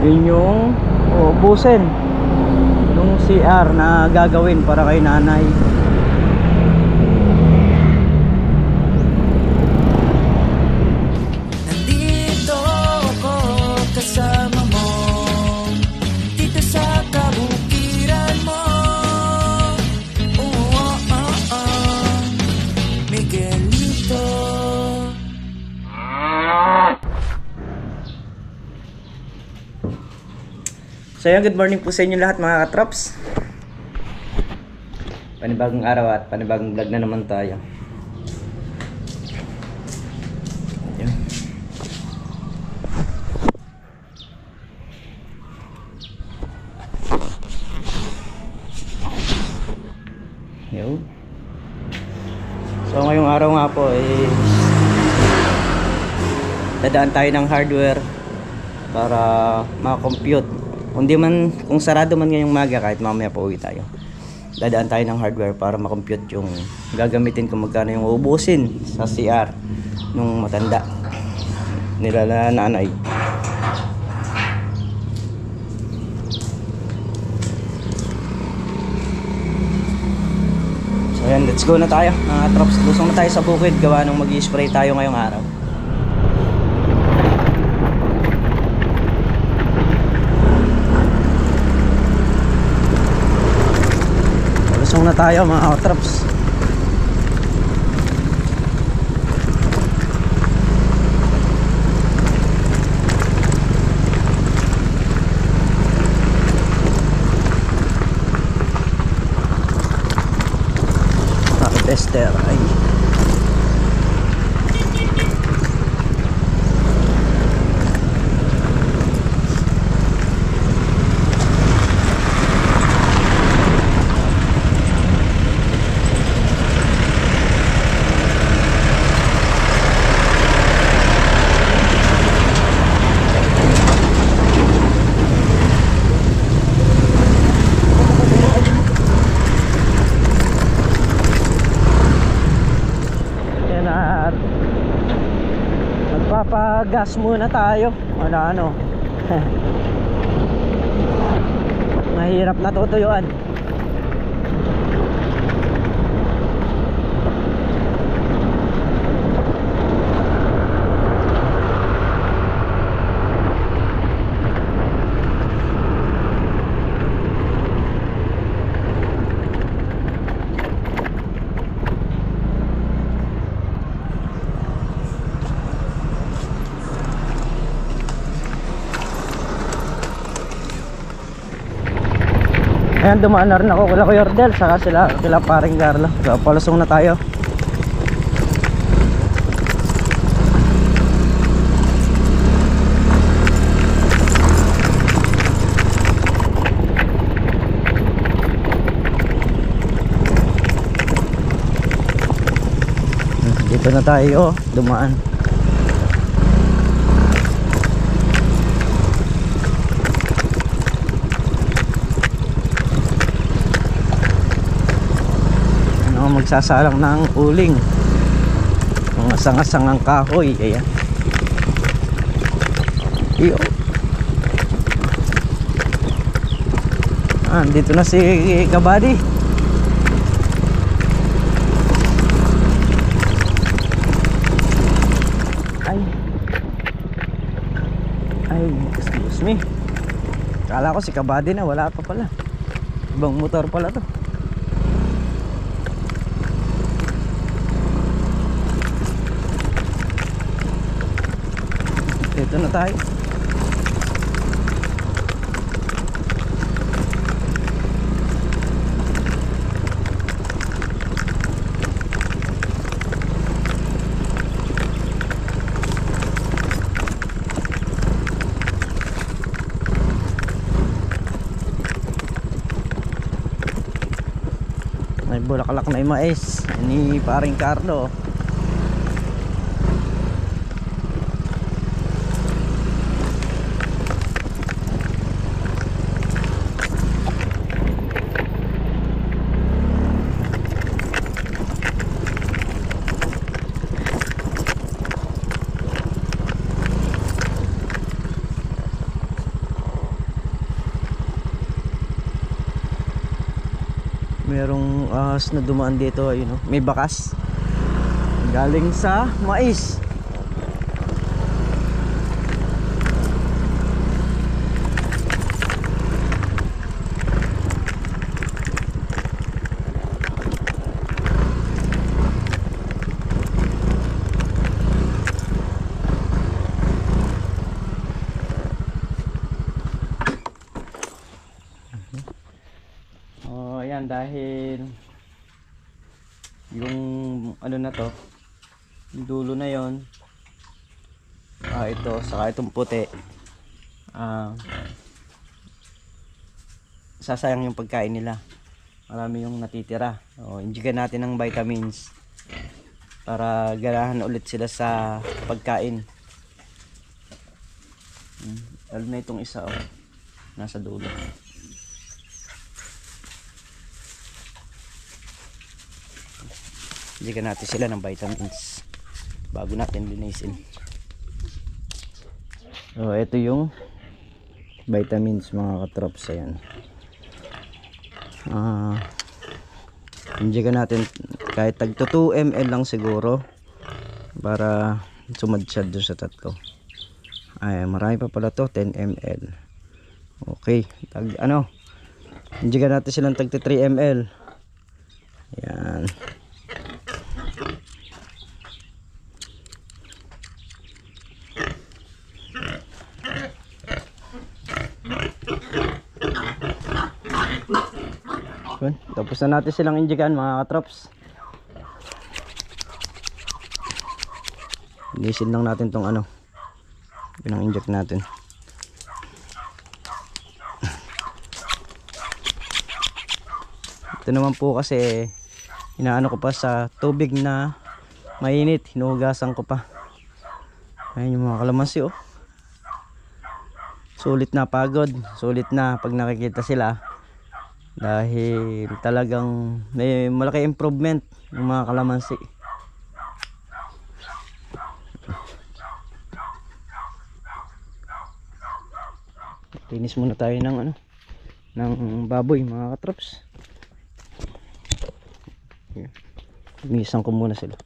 Yun yung uubusin yung CR na gagawin para kay nanay. Nandito ako kasama mo dito sa kabukiran mo. Miguelito. So yan, good morning po sa inyo lahat mga katrops. Panibagong araw at panibagong vlog na naman tayo. Yan. Yo. So ngayong araw nga po dadaan tayo ng hardware para ma-compute. Kung sarado man ngayong umaga, kahit mamaya pa uwi tayo, dadaan tayo ng hardware para ma-compute yung gagamitin kung magkano yung uubusin sa CR nung matanda nila na nanay. So yan, let's go na tayo mga trops. Lusong na tayo sa bukid, gawa nung mag-i-spray tayo ngayong araw. Na tayo mga outraps. Tester ay gas muna tayo. Ano mahirap na tutuyuan. Ayan, dumaan na rin ako kula Kuya Ordel, saka sila paring Carlo. So, palusong na tayo. Dito na tayo, dumaan. Magsasalang ng uling, mga sangasangang kahoy. Ayan, iyo. Dito na si Kabady. Ay, excuse me, kala ko si Kabady na, wala pa pala, ibang motor pala to. Dito na tayo. May bulaklak na mais ni paring Carlo. ahas na dumaan dito, ayun, oh. May bakas galing sa mais. Ayan, dahil yung ano na to, yung dulo na yon, ito saka itong puti, sasayang yung pagkain nila, marami yung natitira. Injigan natin ng vitamins para ganahan ulit sila sa pagkain. Lalo na itong isa, nasa dulo. Bigyan natin sila ng vitamins bago natin linisin. So ito yung vitamins mga katrops. Ayan, bigyan natin kahit tagto 2 ml lang siguro para sumadsyad doon sa tatlo. Ay, marami pa pala to, 10 ml. Okay, bigyan natin silang tagto 3 ml. Ayan. Tapos na natin silang injigan mga katrops. Linisin lang natin tong pinang-inject natin. Ito naman po kasi inaano ko pa sa tubig na mainit, hinuhugasan ko pa. Ayun yung mga kalamansi, oh. Sulit na pagod, sulit na pag nakikita sila. Dahil talagang may malaki improvement ng mga kalamansi. Linis muna tayo ng ng baboy mga katrops. Linisan ko muna sila.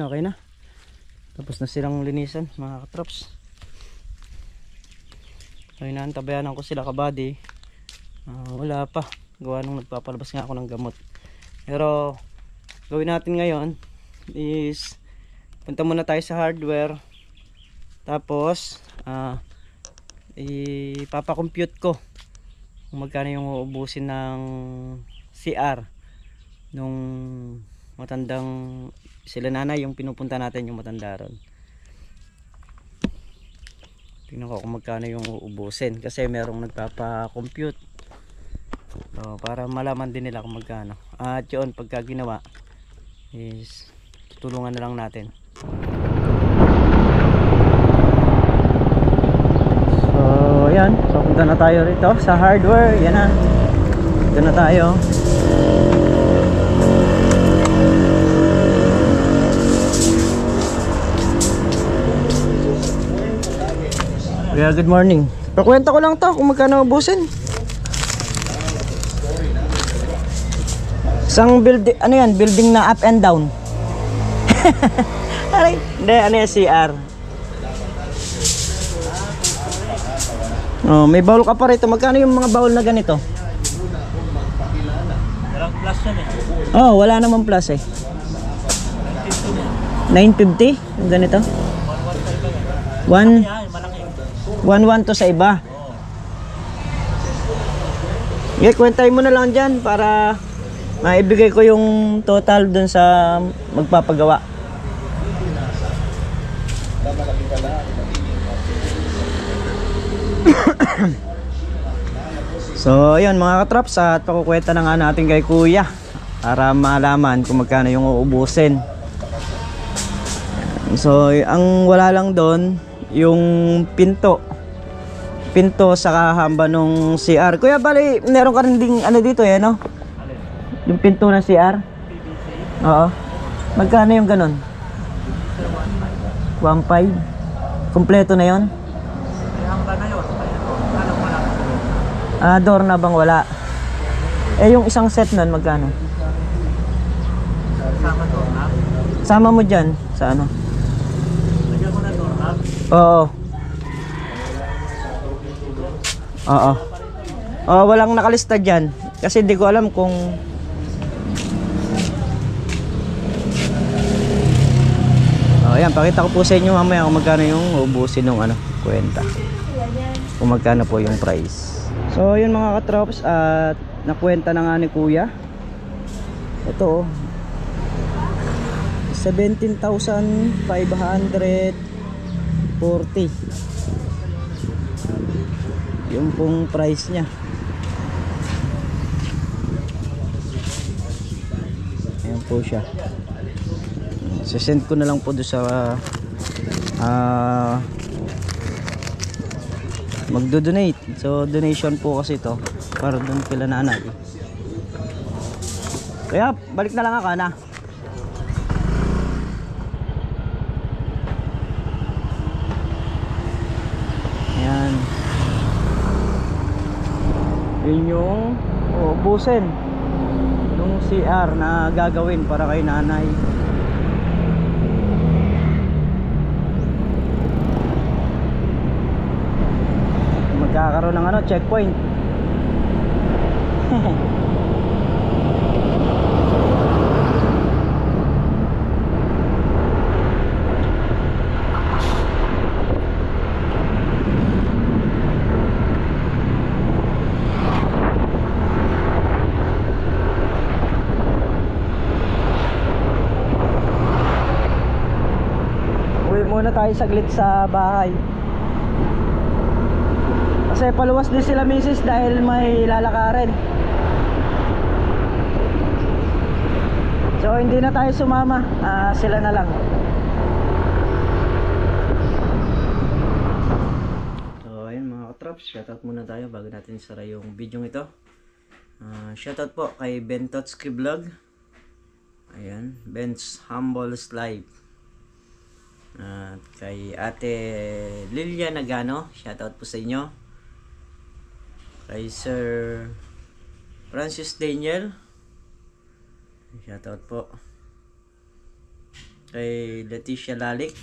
Okay na, tapos na silang linisan mga katrops. Ay, naantabayanan ko sila kabady, wala pa, gawa nung nagpapalabas nga ako ng gamot. Pero gawin natin ngayon is punta muna tayo sa hardware, tapos ipapakompute ko kung magkano yung uubusin ng CR nung matandang sila nanay, yung pinupunta natin yung matanda ron. Tingnan ko kung magkano yung uubusin kasi merong nagpapa-compute, para malaman din nila kung magkano. At yun, pagka ginawa is tutulungan na lang natin. So yan, so punta na tayo rito sa hardware. Yan na, dito na tayo. Kaya good morning. Pakwenta ko lang to kung magkano ubusin. Isang building, ano yan? Building na up and down. Aray, hindi, ano yan, CR. Oh, may bowl ka pa rito. Magkano yung mga bowl na ganito? Walang plus yan eh. Oh, wala namang plus eh. 950 yung ganito. 1-1 to sa iba. Okay, kwentahin mo na lang dyan para maibigay ko yung total dun sa magpapagawa. So ayun mga katraps, at pakukwenta na nga natin kay kuya para malaman kung magkano yung uubusin. So ang wala lang doon yung pinto sa kahamba nung CR. Kuya, bali meron ka rin ding ano dito no? Yung pinto ng CR. Oo. Magkano yung ganun? 1.5. Kompleto na yon? Hamba na yun. Ano mo lang? Door na bang wala? Yung isang set nun, magkano? Sama doorknob. Sama mo dyan, sa ano? Lagyan ko na doorknob. Oo. Oo. Walang nakalista dyan. Kasi hindi ko alam kung... Ayan, pakita ko po sa inyo mamaya kung magkano yung ubusin ng kwenta. Kung magkano po yung price. So yun mga katrops, at nakwenta na nga ni kuya. Ito 17,540. Yung pong price niya. Ayan po siya. Sesend ko na lang po doon sa magdo-donate. So donation po kasi ito para doon kila nanay. Kaya balik na lang ako na. Ayan. Yun yung uubusin nung CR na gagawin para kay nanay. Magkakaroon ng checkpoint. Uwi muna tayo saglit sa bahay. Kasi paluwas din sila misis dahil may lalakarin. So hindi na tayo sumama, sila na lang. So ayun mga katraps, shoutout muna tayo bago natin sara yung video ito. Shoutout po kay Bentotski Vlog. Ayan, Ben's Humble's Live. At kay Ate Lilia Nagano, shoutout po sa inyo. Kay Sir Francis Daniel, shoutout po. Kay Leticia Lalik.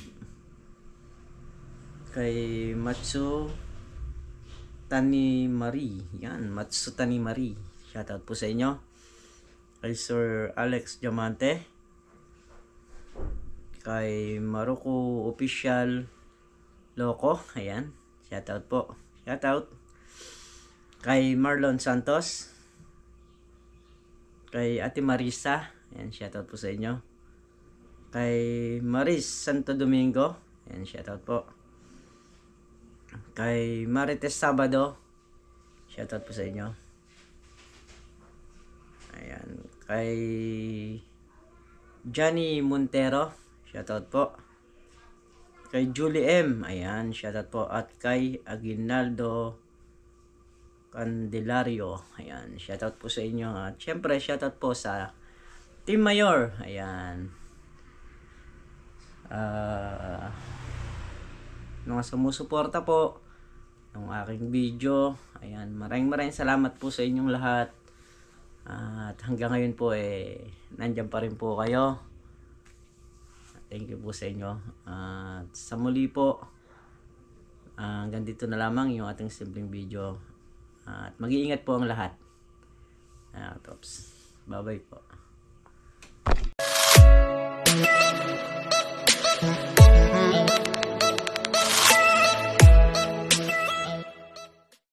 Kay Matsu Tani Marie. Yan, Matsu Tani Marie. Shoutout po sa inyo. Kay Sir Alex Diamante. Kay Maruko Official Loco. Ayan, shoutout po. Shoutout. Kay Marlon Santos. Kay Ate Marisa. Ayan, shoutout po sa inyo. Kay Maris Santo Domingo. Ayan, shoutout po. Kay Marites Sabado. Shoutout po sa inyo. Ayan. Kay Johnny Montero. Shoutout po. Kay Julie M. Ayan, shoutout po. At kay Aguinaldo Candelario. Ayan, shoutout po sa inyo. At syempre, shoutout po sa Team Mayor. Ayan. Mga sumusuporta po ng aking video. Ayan, maraming salamat po sa inyong lahat. At hanggang ngayon po nandyan pa rin po kayo. Thank you po sa inyo. At sa muli po, hanggang dito na lamang yung ating simpleng video. At mag-iingat po ang lahat. Tops. Bye-bye po.